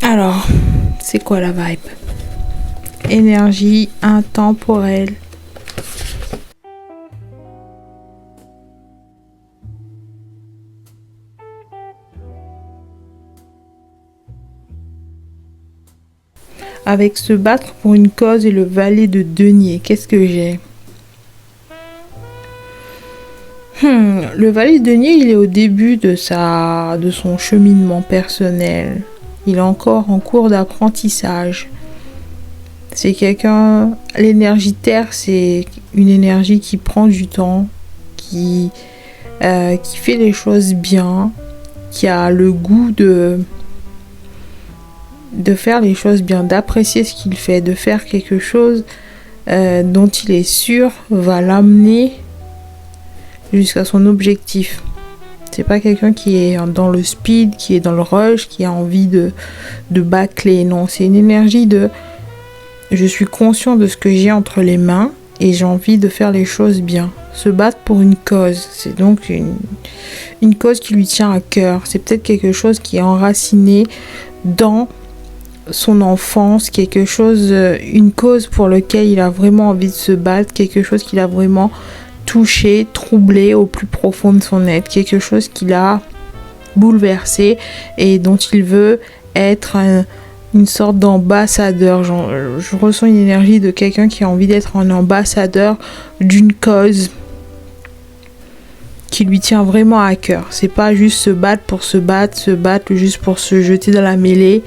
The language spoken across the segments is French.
Alors, c'est quoi la vibe? Énergie intemporelle. Avec se battre pour une cause et le valet de denier, qu'est-ce que j'ai? Le valet de denier, il est au début de son cheminement personnel. Il est encore en cours d'apprentissage. C'est quelqu'un... L'énergie terre, c'est une énergie qui prend du temps, qui fait les choses bien, qui a le goût de faire les choses bien, d'apprécier ce qu'il fait, de faire quelque chose dont il est sûr va l'amener jusqu'à son objectif. C'est pas quelqu'un qui est dans le speed, qui est dans le rush, qui a envie de bâcler. Non, c'est une énergie de je suis conscient de ce que j'ai entre les mains et j'ai envie de faire les choses bien. Se battre pour une cause, c'est donc une cause qui lui tient à cœur. C'est peut-être quelque chose qui est enraciné dans son enfance, quelque chose, une cause pour laquelle il a vraiment envie de se battre, quelque chose qu'il a vraiment touché, troublé au plus profond de son être, quelque chose qui l'a bouleversé et dont il veut être une sorte d'ambassadeur. Je ressens une énergie de quelqu'un qui a envie d'être un ambassadeur d'une cause qui lui tient vraiment à cœur. C'est pas juste se battre pour se battre juste pour se jeter dans la mêlée.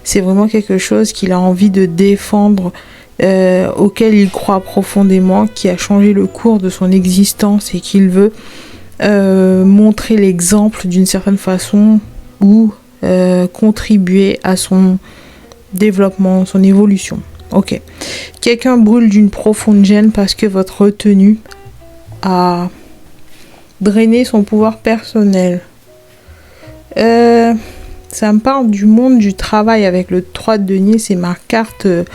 C'est vraiment quelque chose qu'il a envie de défendre, auquel il croit profondément, qui a changé le cours de son existence et qu'il veut montrer l'exemple d'une certaine façon ou contribuer à son développement, son évolution. Ok. Quelqu'un brûle d'une profonde gêne parce que votre retenue a drainé son pouvoir personnel. Ça me parle du monde du travail avec le 3 de denier, c'est ma carte de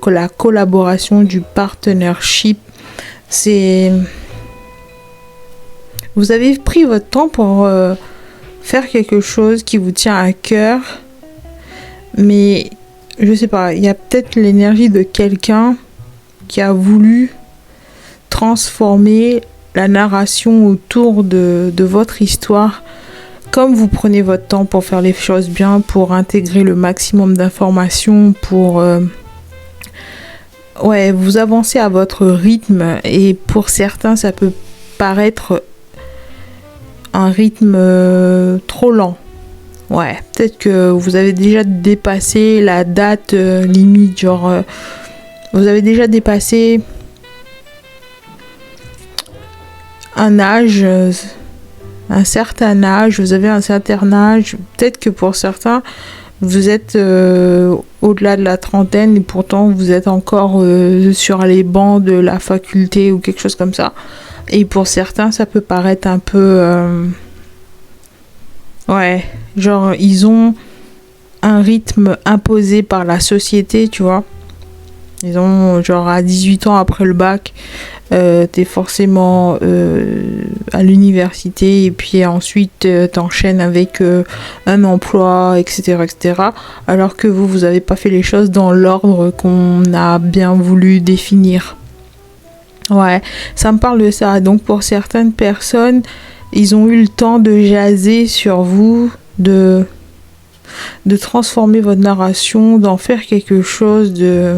la collaboration, du partnership. C'est... Vous avez pris votre temps pour faire quelque chose qui vous tient à cœur, mais je sais pas, il y a peut-être l'énergie de quelqu'un qui a voulu transformer la narration autour de votre histoire. Comme vous prenez votre temps pour faire les choses bien, pour intégrer le maximum d'informations, pour vous avancez à votre rythme, et pour certains ça peut paraître un rythme trop lent. Ouais, peut-être que vous avez déjà dépassé la date limite, genre vous avez déjà dépassé un âge, un certain âge, vous avez un certain âge, peut-être que pour certains, vous êtes au-delà de la trentaine et pourtant vous êtes encore sur les bancs de la faculté ou quelque chose comme ça. Et pour certains, ça peut paraître un peu... genre ils ont un rythme imposé par la société, tu vois. Ils ont genre à 18 ans après le bac, t'es forcément à l'université et puis ensuite t'enchaînes avec un emploi, etc. Alors que vous avez pas fait les choses dans l'ordre qu'on a bien voulu définir. Ouais, ça me parle de ça. Donc pour certaines personnes, ils ont eu le temps de jaser sur vous, de transformer votre narration, d'en faire quelque chose de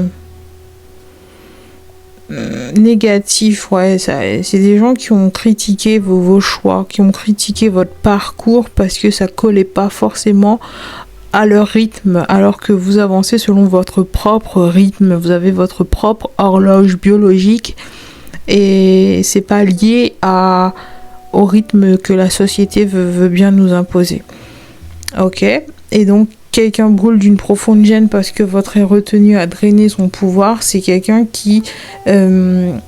négatif. Ouais, c'est des gens qui ont critiqué vos choix, qui ont critiqué votre parcours parce que ça collait pas forcément à leur rythme, alors que vous avancez selon votre propre rythme, vous avez votre propre horloge biologique et c'est pas lié au rythme que la société veut bien nous imposer. Ok, et donc quelqu'un brûle d'une profonde gêne parce que votre retenue a drainé son pouvoir. C'est quelqu'un qui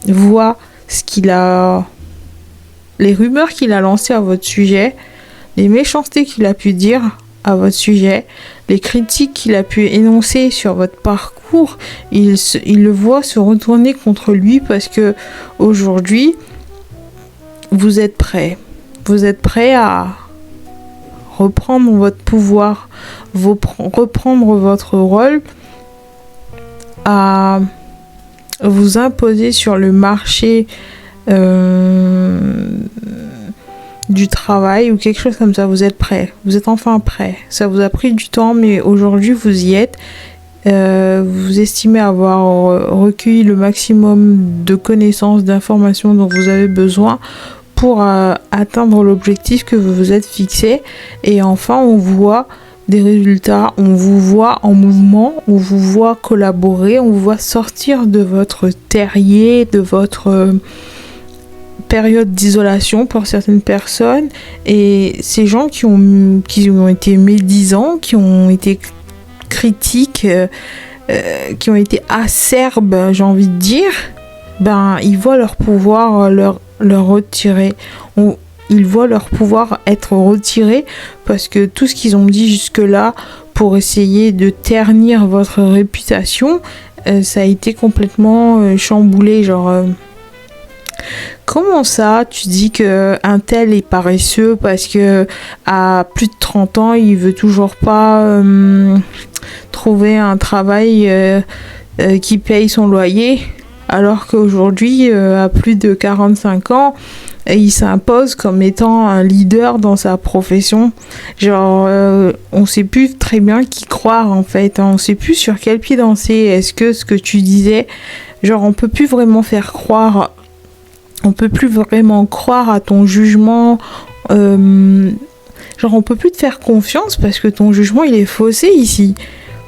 voit ce qu'il a, les rumeurs qu'il a lancées à votre sujet, les méchancetés qu'il a pu dire à votre sujet, les critiques qu'il a pu énoncer sur votre parcours. Il le voit se retourner contre lui parce que aujourd'hui vous êtes prêt à reprendre votre pouvoir, reprendre votre rôle, à vous imposer sur le marché du travail ou quelque chose comme ça. Vous êtes prêt, vous êtes enfin prêt. Ça vous a pris du temps, mais aujourd'hui vous y êtes. Vous estimez avoir recueilli le maximum de connaissances, d'informations dont vous avez besoin pour atteindre l'objectif que vous vous êtes fixé. Et enfin, on voit des résultats, on vous voit en mouvement, on vous voit collaborer, on vous voit sortir de votre terrier, de votre période d'isolation pour certaines personnes. Et ces gens qui ont été médisants, qui ont été critiques, qui ont été acerbes, j'ai envie de dire, ils voient leur pouvoir leur retirer. Ils voient leur pouvoir être retiré parce que tout ce qu'ils ont dit jusque-là pour essayer de ternir votre réputation, ça a été complètement chamboulé. Genre, comment ça, tu dis qu'un tel est paresseux parce que à plus de 30 ans, il veut toujours pas trouver un travail qui paye son loyer, alors qu'aujourd'hui, à plus de 45 ans, il s'impose comme étant un leader dans sa profession. Genre, on sait plus très bien qui croire en fait, on sait plus sur quel pied danser. Est-ce que ce que tu disais, genre on peut plus vraiment faire croire, on peut plus vraiment croire à ton jugement, genre on peut plus te faire confiance parce que ton jugement il est faussé ici.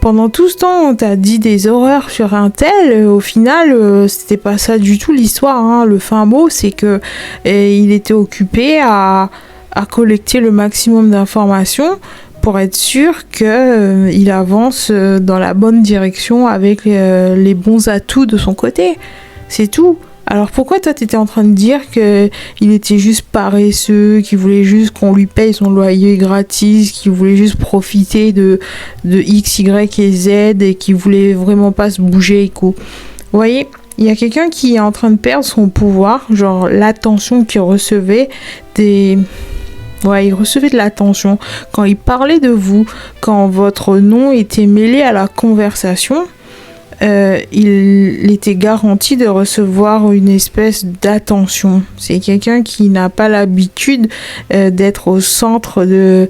Pendant tout ce temps, on t'a dit des horreurs sur un tel. Au final, c'était pas ça du tout l'histoire. Hein. Le fin mot, c'est que il était occupé à collecter le maximum d'informations pour être sûr qu'il avance dans la bonne direction avec les bons atouts de son côté. C'est tout. Alors pourquoi toi t'étais en train de dire qu'il était juste paresseux, qu'il voulait juste qu'on lui paye son loyer gratis, qu'il voulait juste profiter de X, Y et Z et qu'il voulait vraiment pas se bouger et tout. Vous voyez, il y a quelqu'un qui est en train de perdre son pouvoir, genre l'attention qu'il recevait il recevait de l'attention. Quand il parlait de vous, quand votre nom était mêlé à la conversation, il était garanti de recevoir une espèce d'attention. C'est quelqu'un qui n'a pas l'habitude d'être au centre de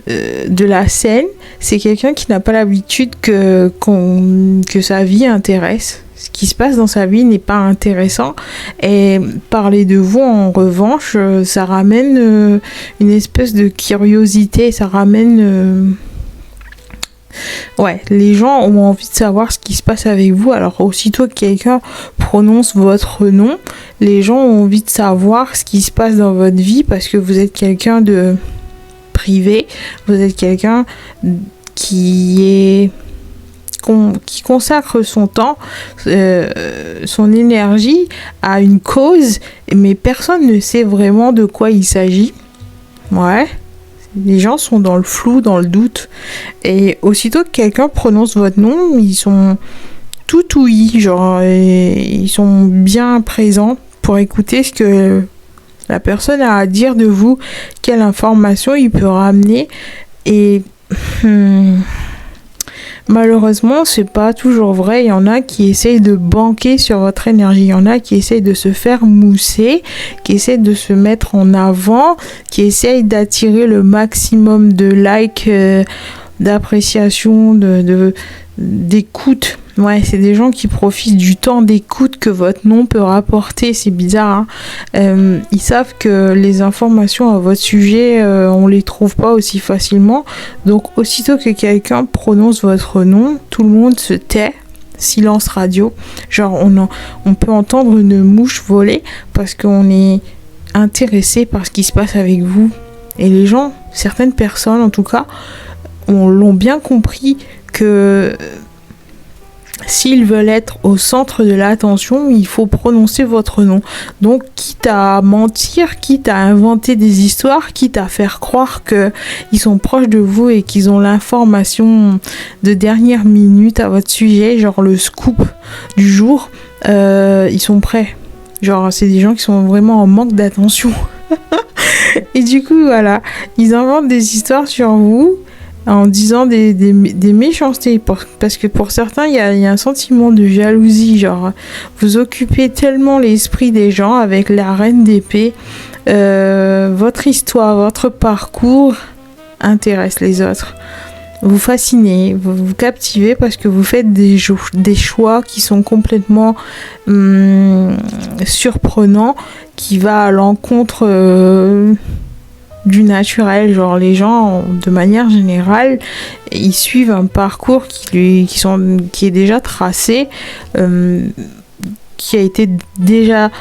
la scène. C'est quelqu'un qui n'a pas l'habitude que sa vie intéresse. Ce qui se passe dans sa vie n'est pas intéressant. Et parler de vous, en revanche, ça ramène une espèce de curiosité. Ça ramène... les gens ont envie de savoir ce qui se passe avec vous. Alors aussitôt que quelqu'un prononce votre nom, les gens ont envie de savoir ce qui se passe dans votre vie parce que vous êtes quelqu'un de privé, vous êtes quelqu'un qui consacre son temps, son énergie à une cause, mais personne ne sait vraiment de quoi il s'agit. Les gens sont dans le flou, dans le doute. Et aussitôt que quelqu'un prononce votre nom, ils sont tout ouïs, genre, ils sont bien présents pour écouter ce que la personne a à dire de vous, quelle information il peut ramener. Et malheureusement, c'est pas toujours vrai. Il y en a qui essayent de banquer sur votre énergie. Il y en a qui essayent de se faire mousser, qui essayent de se mettre en avant, qui essayent d'attirer le maximum de likes, d'appréciation, d'écoute. C'est des gens qui profitent du temps d'écoute que votre nom peut rapporter. C'est bizarre, hein. Ils savent que les informations à votre sujet, on les trouve pas aussi facilement. Donc, aussitôt que quelqu'un prononce votre nom, tout le monde se tait. Silence radio. Genre, on peut entendre une mouche voler parce qu'on est intéressé par ce qui se passe avec vous. Et les gens, certaines personnes en tout cas, l'ont bien compris que s'ils veulent être au centre de l'attention, il faut prononcer votre nom. Donc, quitte à mentir, quitte à inventer des histoires, quitte à faire croire qu'ils sont proches de vous et qu'ils ont l'information de dernière minute à votre sujet, genre le scoop du jour, ils sont prêts. Genre, c'est des gens qui sont vraiment en manque d'attention. Et du coup, voilà, ils inventent des histoires sur vous en disant des méchancetés. Parce que pour certains, il y a un sentiment de jalousie. Genre, vous occupez tellement l'esprit des gens avec la reine d'épée. Votre histoire, votre parcours intéresse les autres. Vous fascinez, vous captivez parce que vous faites des choix qui sont complètement surprenants, qui va à l'encontre du naturel. Genre les gens, de manière générale, ils suivent un parcours qui est déjà tracé, qui a été déjà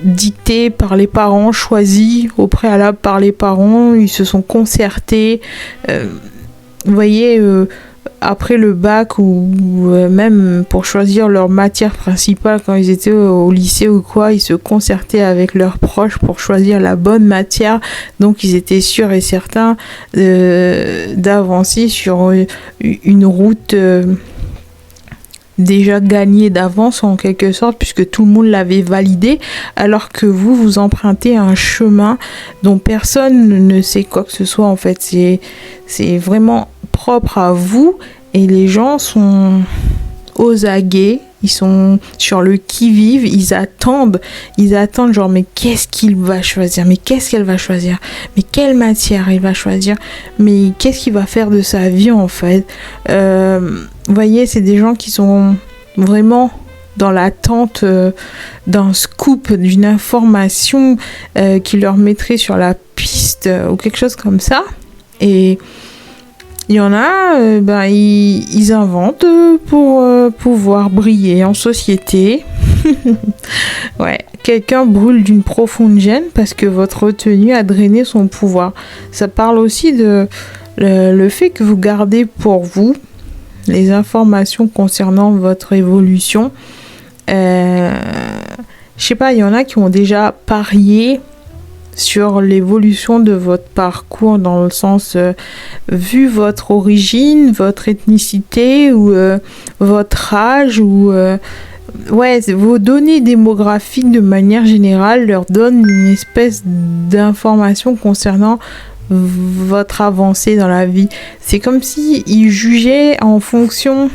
dicté par les parents, choisi au préalable par les parents. Ils se sont concertés. Vous voyez, après le bac ou même pour choisir leur matière principale quand ils étaient au lycée ou quoi, ils se concertaient avec leurs proches pour choisir la bonne matière. Donc ils étaient sûrs et certains d'avancer sur une route déjà gagnée d'avance en quelque sorte, puisque tout le monde l'avait validé, alors que vous empruntez un chemin dont personne ne sait quoi que ce soit. En fait, c'est vraiment propre à vous, et les gens sont aux aguets, ils sont sur le qui-vive, ils attendent genre, mais qu'est-ce qu'il va choisir, mais qu'est-ce qu'elle va choisir, mais quelle matière il va choisir, mais qu'est-ce qu'il va faire de sa vie en fait. Vous voyez, c'est des gens qui sont vraiment dans l'attente d'un scoop, d'une information qui leur mettrait sur la piste ou quelque chose comme ça. Et il y en a, ils inventent pour pouvoir briller en société. Ouais, quelqu'un brûle d'une profonde gêne parce que votre retenue a drainé son pouvoir. Ça parle aussi de le fait que vous gardez pour vous les informations concernant votre évolution. Je sais pas, il y en a qui ont déjà parié sur l'évolution de votre parcours, dans le sens vu votre origine, votre ethnicité ou votre âge ou vos données démographiques de manière générale leur donnent une espèce d'information concernant votre avancée dans la vie. C'est comme si ils jugeaient en fonction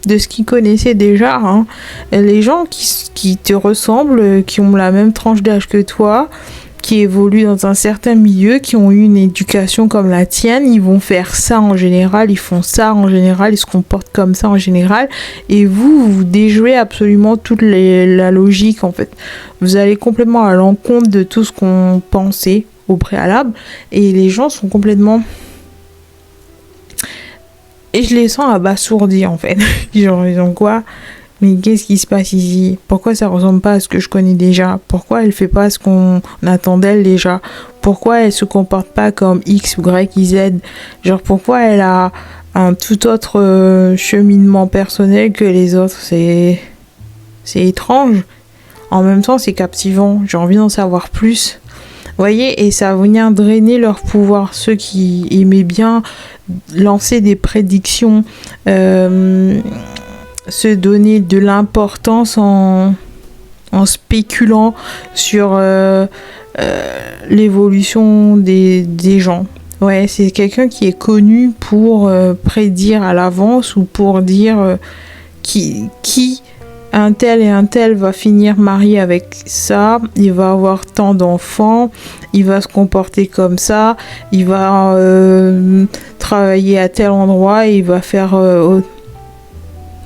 de ce qu'ils connaissaient déjà, hein. Les gens qui te ressemblent, qui ont la même tranche d'âge que toi, qui évoluent dans un certain milieu, qui ont eu une éducation comme la tienne, ils vont faire ça en général, ils font ça en général, ils se comportent comme ça en général, et vous déjouez absolument toute la logique en fait. Vous allez complètement à l'encontre de tout ce qu'on pensait au préalable, et les gens sont complètement... Et je les sens abasourdis en fait. Genre, ils ont quoi ? Mais qu'est-ce qui se passe ici ? Pourquoi ça ressemble pas à ce que je connais déjà ? Pourquoi elle fait pas ce qu'on attend d'elle déjà ? Pourquoi elle se comporte pas comme X ou Y, Z ? Genre, pourquoi elle a un tout autre cheminement personnel que les autres ? C'est étrange. En même temps, c'est captivant. J'ai envie d'en savoir plus. Vous voyez, et ça vient drainer leur pouvoir. Ceux qui aimaient bien lancer des prédictions, se donner de l'importance en spéculant sur l'évolution des gens. Ouais, c'est quelqu'un qui est connu pour prédire à l'avance ou pour dire qui un tel et un tel va finir marié avec ça, il va avoir tant d'enfants, il va se comporter comme ça, il va travailler à tel endroit et il va faire...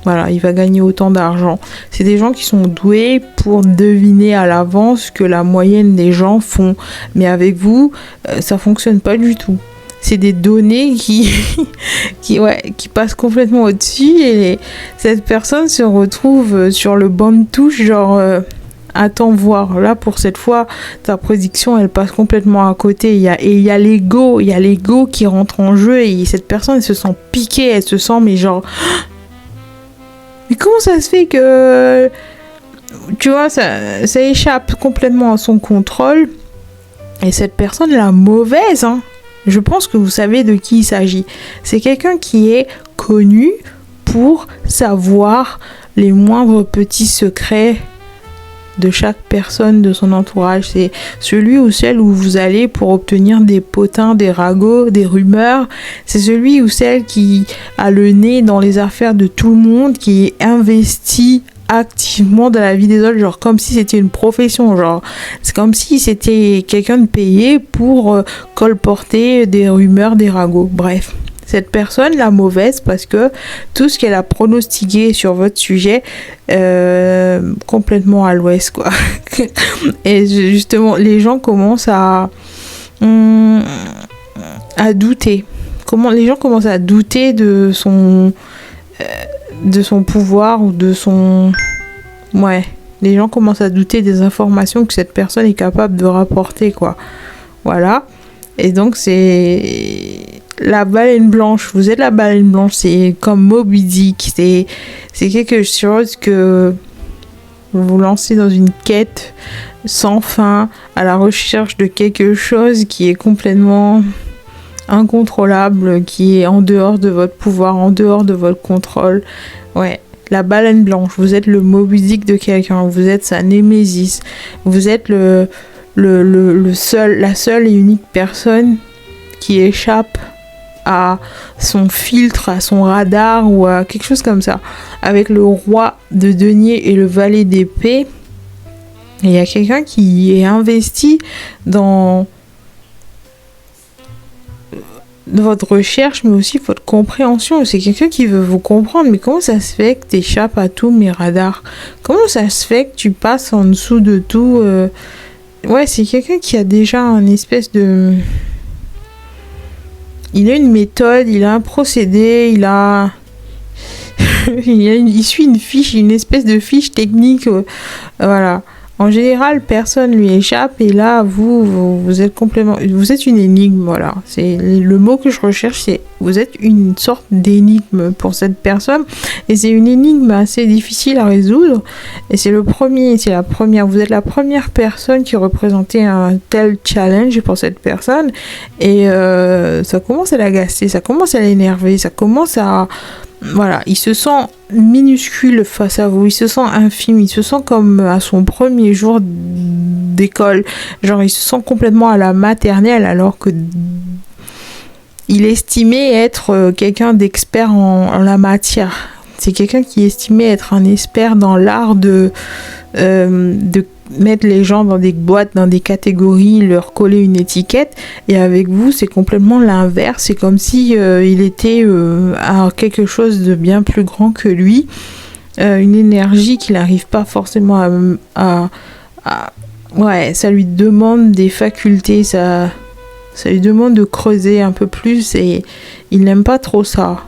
voilà, il va gagner autant d'argent. C'est des gens qui sont doués pour deviner à l'avance ce que la moyenne des gens font. Mais avec vous, ça fonctionne pas du tout. C'est des données qui passent complètement au-dessus, et cette personne se retrouve sur le banc de touche, genre attends voir. Là, pour cette fois, ta prédiction, elle passe complètement à côté. Il y a l'ego qui rentre en jeu, et cette personne, elle se sent piquée, elle se sent, mais genre... Mais comment ça se fait que... Tu vois, ça échappe complètement à son contrôle. Et cette personne, la mauvaise, hein, je pense que vous savez de qui il s'agit. C'est quelqu'un qui est connu pour savoir les moindres petits secrets de chaque personne de son entourage. C'est celui ou celle où vous allez pour obtenir des potins, des ragots, des rumeurs. C'est celui ou celle qui a le nez dans les affaires de tout le monde, qui est investi activement dans la vie des autres, genre comme si c'était une profession, genre c'est comme si c'était quelqu'un de payé pour colporter des rumeurs, des ragots. Bref, cette personne, la mauvaise, parce que tout ce qu'elle a pronostiqué sur votre sujet, complètement à l'ouest, quoi. Et justement, les gens commencent à douter. Les gens commencent à douter de son pouvoir ou de son... Ouais, les gens commencent à douter des informations que cette personne est capable de rapporter, quoi. Voilà. Et donc, c'est la baleine blanche. Vous êtes la baleine blanche. C'est comme Moby Dick. C'est quelque chose que vous vous lancez dans une quête sans fin, à la recherche de quelque chose qui est complètement incontrôlable, qui est en dehors de votre pouvoir, en dehors de votre contrôle. Ouais, la baleine blanche, vous êtes le Moby Dick de quelqu'un, vous êtes sa némésis, vous êtes la seule et unique personne qui échappe à son filtre, à son radar ou à quelque chose comme ça. Avec le roi de denier et le valet d'épée, il y a quelqu'un qui est investi dans votre recherche, mais aussi votre compréhension. C'est quelqu'un qui veut vous comprendre. Mais comment ça se fait que tu échappes à tous mes radars? Comment ça se fait que tu passes en dessous de tout? Ouais, c'est quelqu'un qui a déjà une espèce de... Il a une méthode, il a un procédé, il suit une fiche, une espèce de fiche technique. Voilà. En général, personne lui échappe et là, vous êtes complètement... Vous êtes une énigme, voilà. C'est le mot que je recherche, c'est... Vous êtes une sorte d'énigme pour cette personne et c'est une énigme assez difficile à résoudre et c'est la première... Vous êtes la première personne qui représentait un tel challenge pour cette personne et ça commence à l'agacer, ça commence à l'énerver, ça commence à... Voilà, il se sent minuscule face à vous, il se sent infime, il se sent comme à son premier jour d'école. Genre, il se sent complètement à la maternelle alors que il estimait être quelqu'un d'expert en la matière. C'est quelqu'un qui estimait être un expert dans l'art de mettre les gens dans des boîtes, dans des catégories, leur coller une étiquette. Et avec vous, c'est complètement l'inverse. C'est comme si il était à quelque chose de bien plus grand que lui. Une énergie qu'il n'arrive pas forcément à... Ouais, ça lui demande des facultés, ça lui demande de creuser un peu plus et il n'aime pas trop ça.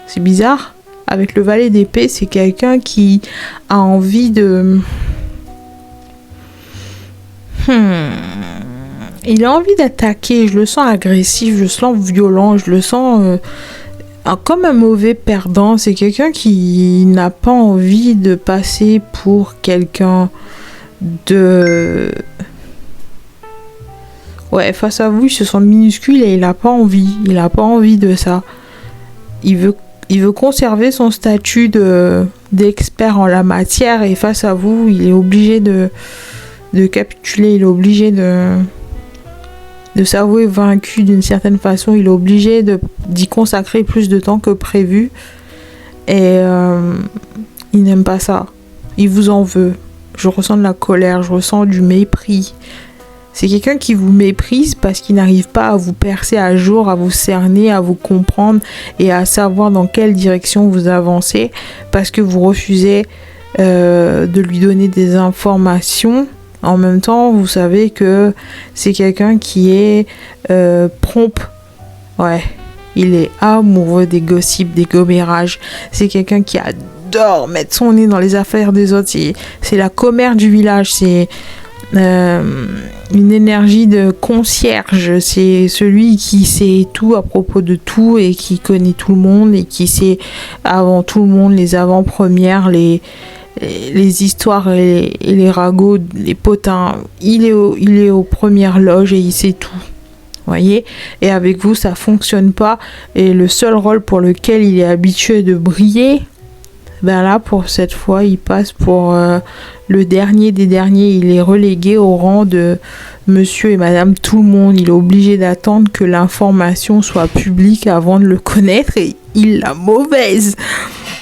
C'est bizarre. Avec le valet d'épée, c'est quelqu'un qui a envie de... Il a envie d'attaquer, je le sens agressif, je le sens violent, je le sens comme un mauvais perdant. C'est quelqu'un qui n'a pas envie de passer pour quelqu'un de... Ouais, face à vous, il se sent minuscule et il n'a pas envie de ça. Il veut conserver son statut d'expert en la matière et face à vous, il est obligé de capituler, il est obligé de s'avouer vaincu d'une certaine façon, il est obligé d'y consacrer plus de temps que prévu et il n'aime pas ça, il vous en veut. Je ressens de la colère, je ressens du mépris. C'est quelqu'un qui vous méprise parce qu'il n'arrive pas à vous percer à jour, à vous cerner, à vous comprendre et à savoir dans quelle direction vous avancez parce que vous refusez de lui donner des informations. En même temps, vous savez que c'est quelqu'un qui est prompt. Ouais, il est amoureux des gossips, des commérages. C'est quelqu'un qui adore mettre son nez dans les affaires des autres. C'est la commère du village. C'est une énergie de concierge. C'est celui qui sait tout à propos de tout et qui connaît tout le monde et qui sait avant tout le monde les avant-premières, les histoires et les ragots, les potins. Il est aux premières loges et il sait tout. Voyez, et avec vous ça fonctionne pas et le seul rôle pour lequel il est habitué de briller, ben là, pour cette fois, il passe pour le dernier des derniers. Il est relégué au rang de monsieur et madame tout le monde. Il est obligé d'attendre que l'information soit publique avant de le connaître et il l'a mauvaise.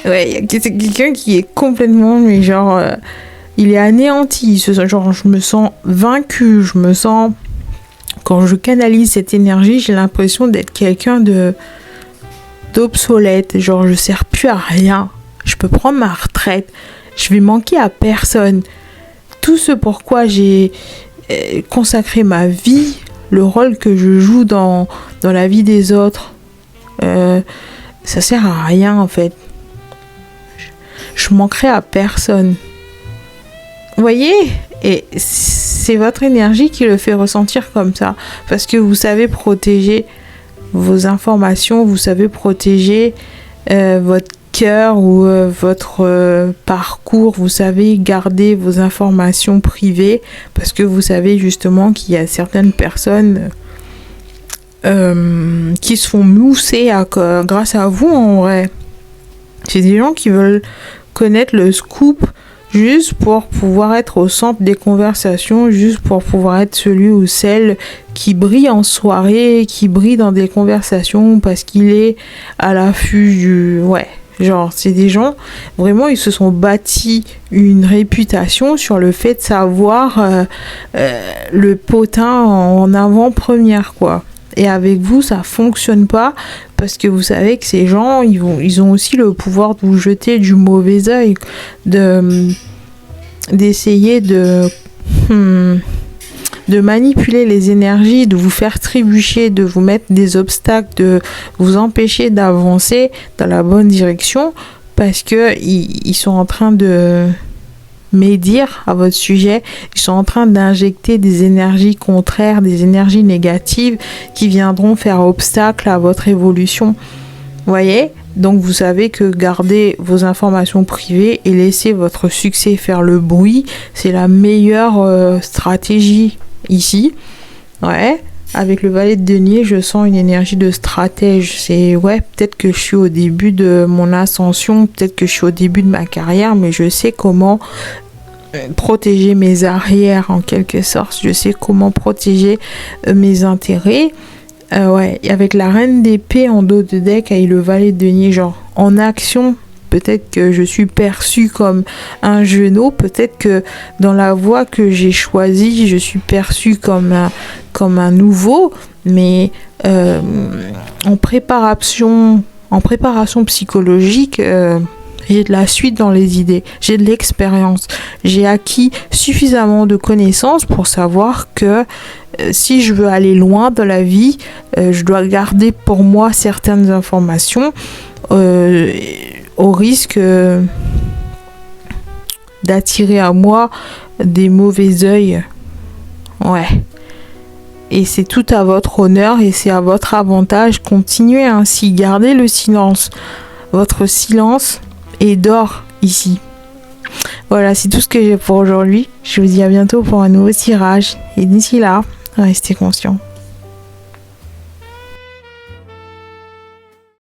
Ouais, c'est quelqu'un qui est complètement, mais genre, il est anéanti. Genre, je me sens vaincue, je me sens... Quand je canalise cette énergie, j'ai l'impression d'être quelqu'un d'obsolète. Genre, je sers plus à rien. Je peux prendre ma retraite. Je vais manquer à personne. Tout ce pourquoi j'ai consacré ma vie, le rôle que je joue dans la vie des autres, ça sert à rien en fait. Je manquerai à personne. Vous voyez ? Et c'est votre énergie qui le fait ressentir comme ça. Parce que vous savez protéger vos informations, vous savez protéger votre cœur ou votre parcours, vous savez garder vos informations privées parce que vous savez justement qu'il y a certaines personnes qui se font mousser grâce à vous en vrai. C'est des gens qui veulent connaître le scoop juste pour pouvoir être au centre des conversations, juste pour pouvoir être celui ou celle qui brille en soirée, qui brille dans des conversations parce qu'il est à l'affût du... Ouais, genre, c'est des gens, vraiment, ils se sont bâtis une réputation sur le fait de savoir le potin en avant-première, quoi. Et avec vous, ça fonctionne pas parce que vous savez que ces gens, ils ont aussi le pouvoir de vous jeter du mauvais œil, d'essayer de manipuler les énergies, de vous faire trébucher, de vous mettre des obstacles, de vous empêcher d'avancer dans la bonne direction parce que ils sont en train de médire à votre sujet, ils sont en train d'injecter des énergies contraires, des énergies négatives qui viendront faire obstacle à votre évolution. Vous voyez ? Donc vous savez que garder vos informations privées et laisser votre succès faire le bruit, c'est la meilleure stratégie ici. Ouais. Avec le valet de denier, je sens une énergie de stratège. C'est ouais, peut-être que je suis au début de mon ascension, peut-être que je suis au début de ma carrière, mais je sais comment protéger mes arrières en quelque sorte. Je sais comment protéger mes intérêts. Ouais, avec la reine d'épée en dos de deck et le valet de denier, genre en action. Peut-être que je suis perçue comme un genou, peut-être que dans la voie que j'ai choisie, je suis perçue comme un nouveau, mais en préparation psychologique, j'ai de la suite dans les idées, j'ai de l'expérience, j'ai acquis suffisamment de connaissances pour savoir que si je veux aller loin dans la vie, je dois garder pour moi certaines informations au risque d'attirer à moi des mauvais œils. Ouais. Et c'est tout à votre honneur et c'est à votre avantage. Continuez ainsi, gardez le silence. Votre silence est d'or ici. Voilà, c'est tout ce que j'ai pour aujourd'hui. Je vous dis à bientôt pour un nouveau tirage. Et d'ici là, restez conscients.